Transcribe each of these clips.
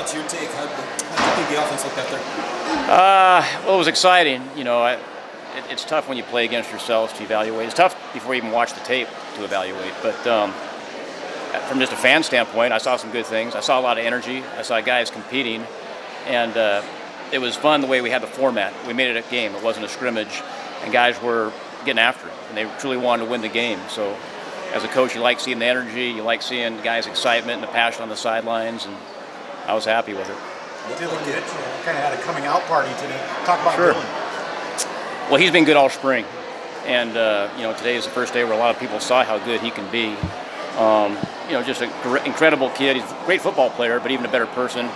What's your take? How do you think the offense looked out there? Well, it was exciting. It's tough when you play against yourselves to evaluate. It's tough before you even watch the tape to evaluate. But from just a fan standpoint, I saw some good things. I saw a lot of energy. I saw guys competing, and it was fun the way we had the format. We made it a game. It wasn't a scrimmage, and guys were getting after it, and they truly wanted to win the game. So, as a coach, you like seeing the energy. You like seeing guys' excitement and the passion on the sidelines, and I was happy with it. Dylan Mitchell kind of had a coming out party today. Talk about Sure. Dylan. Well, he's been good all spring, and today is the first day where a lot of people saw how good he can be. Just an incredible kid. He's a great football player, but even a better person.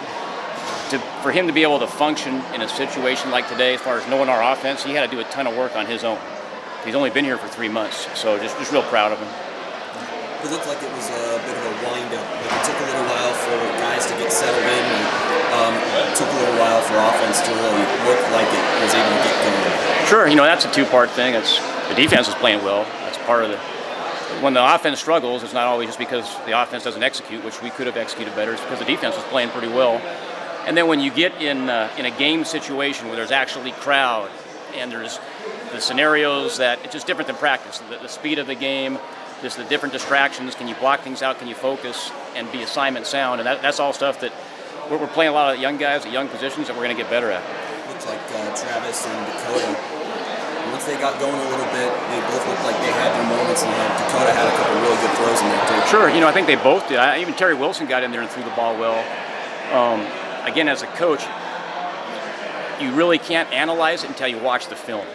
For him to be able to function in a situation like today, as far as knowing our offense, he had to do a ton of work on his own. He's only been here for 3 months, so just real proud of him. It looked like it was a bit of a wind-up. It took a little while for guys to get settled in, and it took a little while for offense to really look like it was able to get going. Sure, that's a two-part thing. The defense is playing well. That's part of when the offense struggles, it's not always just because the offense doesn't execute, which we could have executed better. It's because the defense was playing pretty well. And then when you get in a game situation where there's actually crowd and there's the scenarios that it's just different than practice. The speed of the game, just the different distractions. Can you block things out? Can you focus and be assignment sound? And that's all stuff that we're playing a lot of young guys at young positions that we're going to get better at. Looks like Travis and Dakota, once they got going a little bit, they both looked like they had their moments, and Dakota had a couple really good throws in there too. Sure, I think they both did. Even Terry Wilson got in there and threw the ball well. Again, as a coach, you really can't analyze it until you watch the film.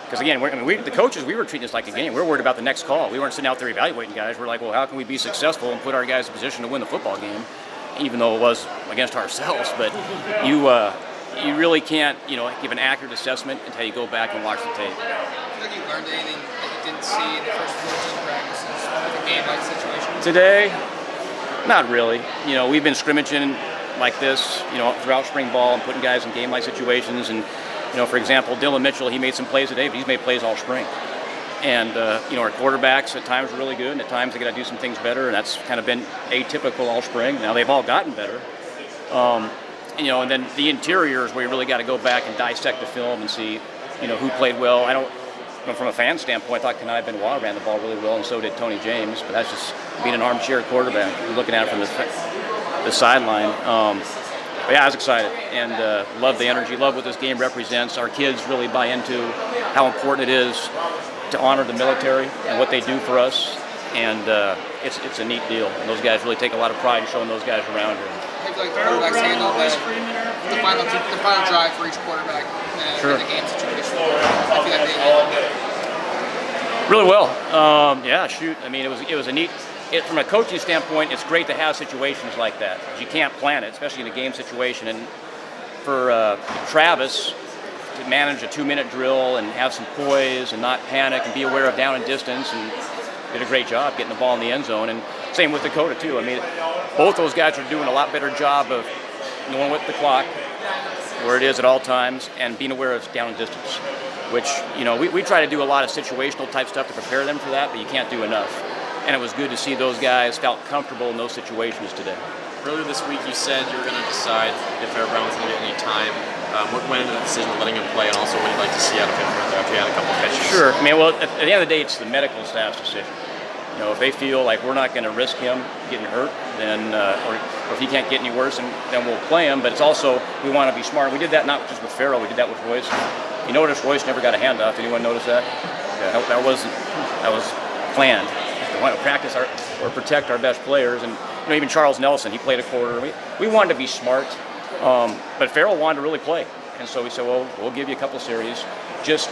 Because again, the coaches, we were treating this like a game. We were worried about the next call. We weren't sitting out there evaluating guys. We're like, well, how can we be successful and put our guys in position to win the football game, even though it was against ourselves. But you really can't, give an accurate assessment until you go back and watch the tape. Do you feel like you learned anything that you didn't see in the first 14 practices with a game-like situation? Today, not really. We've been scrimmaging like this, throughout spring ball and putting guys in game-like situations. And, for example, Dylan Mitchell, he made some plays today, but he's made plays all spring. And, our quarterbacks at times are really good, and at times they got to do some things better, and that's kind of been atypical all spring. Now they've all gotten better. And then the interiors where you really got to go back and dissect the film and see, who played well. From a fan standpoint, I thought Kanai Benoit ran the ball really well, and so did Tony James, but that's just being an armchair quarterback. You're looking at it from the sideline. But yeah, I was excited and love the energy, love what this game represents. Our kids really buy into how important it is to honor the military and what they do for us, and it's a neat deal. And those guys really take a lot of pride in showing those guys around here. I feel like the quarterbacks handle the final drive for each quarterback in the game situation. I feel like they handled it really well. It was a neat. From a coaching standpoint, it's great to have situations like that. You can't plan it, especially in a game situation. And for Travis to manage a 2-minute drill and have some poise and not panic and be aware of down and distance, and did a great job getting the ball in the end zone. And same with Dakota too. Both those guys are doing a lot better job of knowing what the clock, where it is at all times, and being aware of down and distance. Which we try to do a lot of situational type stuff to prepare them for that, but you can't do enough. And it was good to see those guys felt comfortable in those situations today. Earlier this week, you said you were going to decide if Aaron Brown was going to get any time. What went into the decision of letting him play, and also what you'd like to see out of him after he had a couple catches? Sure. At the end of the day, it's the medical staff's decision. If they feel like we're not going to risk him getting hurt, then or if he can't get any worse, then we'll play him. But it's also, we want to be smart. We did that not just with Farrell, we did that with Royce. You notice Royce never got a handoff. Anyone notice that? Yeah, that was planned. We want to practice or protect our best players, and even Charles Nelson, he played a quarter. We wanted to be smart, but Farrell wanted to really play, and so we said, well, we'll give you a couple series, just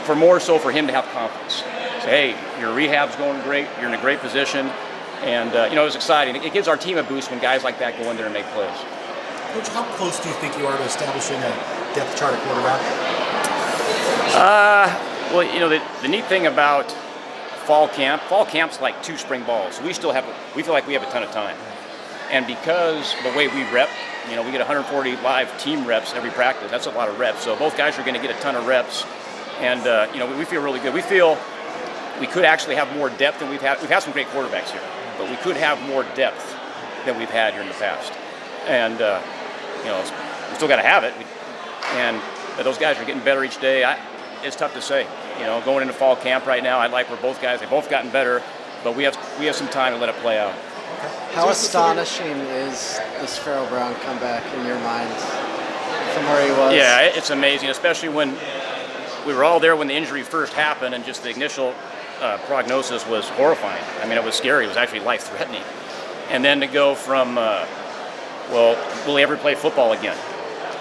for more so for him to have confidence. Say, hey, your rehab's going great, you're in a great position, and it was exciting. It gives our team a boost when guys like that go in there and make plays. Coach, how close do you think you are to establishing a depth chart at quarterback? The neat thing about fall camp's like 2 spring balls. So we feel like we have a ton of time. And because the way we rep, we get 140 live team reps every practice. That's a lot of reps. So both guys are going to get a ton of reps. And, we feel really good. We feel we could actually have more depth than we've had. We've had some great quarterbacks here, but we could have more depth than we've had here in the past. and we still got to have it. But those guys are getting better each day. It's tough to say. Going into fall camp right now, I like where both guys. They've both gotten better, but we have some time to let it play out. How astonishing is this Farrell Brown comeback in your mind from where he was? Yeah, it's amazing, especially when we were all there when the injury first happened, and just the initial prognosis was horrifying. I mean, it was scary. It was actually life-threatening. And then to go from, will he ever play football again?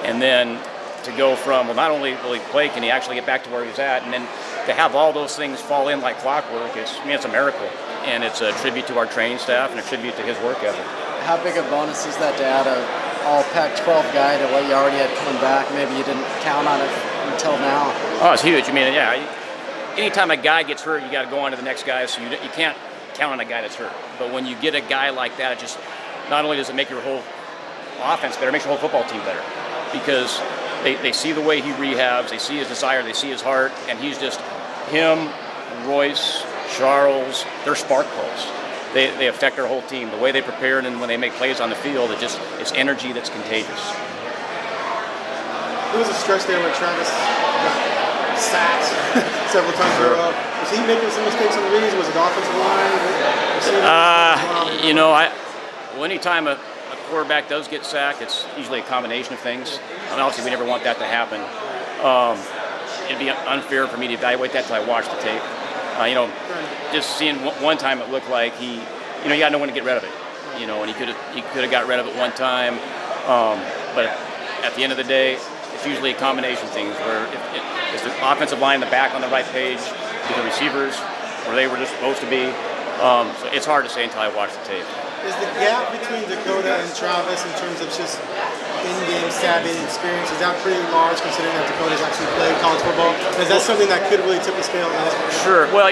And then to go from, well, not only will he play, can he actually get back to where he was at? And then to have all those things fall in like clockwork, it's a miracle. And it's a tribute to our training staff and a tribute to his work ethic. How big a bonus is that to add an all Pac-12 guy to what you already had coming back? Maybe you didn't count on it until now. Oh, it's huge. I mean, yeah, anytime a guy gets hurt, you got to go on to the next guy, so you can't count on a guy that's hurt. But when you get a guy like that, it just not only does it make your whole offense better, it makes your whole football team better. Because they see the way he rehabs, they see his desire, they see his heart, and he's just him, Royce, Charles, they're spark plugs. They affect our whole team. The way they prepare and when they make plays on the field, it's energy that's contagious. There was a stretch there where Travis got sacked several times in a row. Was he making some mistakes on the reads? Was it the offensive line? Anytime a quarterback does get sacked, it's usually a combination of things. And obviously, we never want that to happen. It'd be unfair for me to evaluate that until I watch the tape. Just seeing one time, it looked like you got to know when to get rid of it. And he could have got rid of it one time. But at the end of the day, it's usually a combination of things where if the offensive line in the back on the right page, the receivers where they were just supposed to be. So it's hard to say until I watch the tape. Is the gap between Dakota and Travis in terms of just in-game savvy and experience, is that pretty large considering that Dakota's actually played college football? Is that something that could really tip the scale? Sure. Well,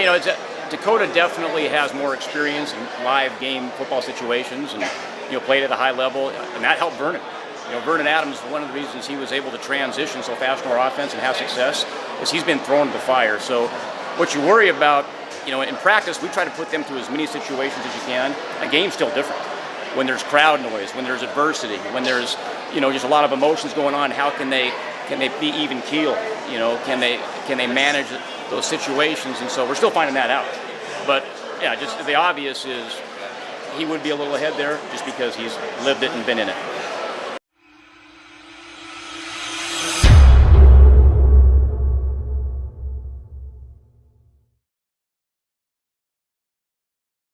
Dakota definitely has more experience in live game football situations and played at a high level, and that helped Vernon. Vernon Adams, one of the reasons he was able to transition so fast in our offense and have success is he's been thrown to the fire. So what you worry about, in practice, we try to put them through as many situations as you can. A game's still different. When there's crowd noise, when there's adversity, when there's, just a lot of emotions going on, how can they be even keel? Can they manage those situations? And so we're still finding that out. But yeah, just the obvious is he would be a little ahead there just because he's lived it and been in it.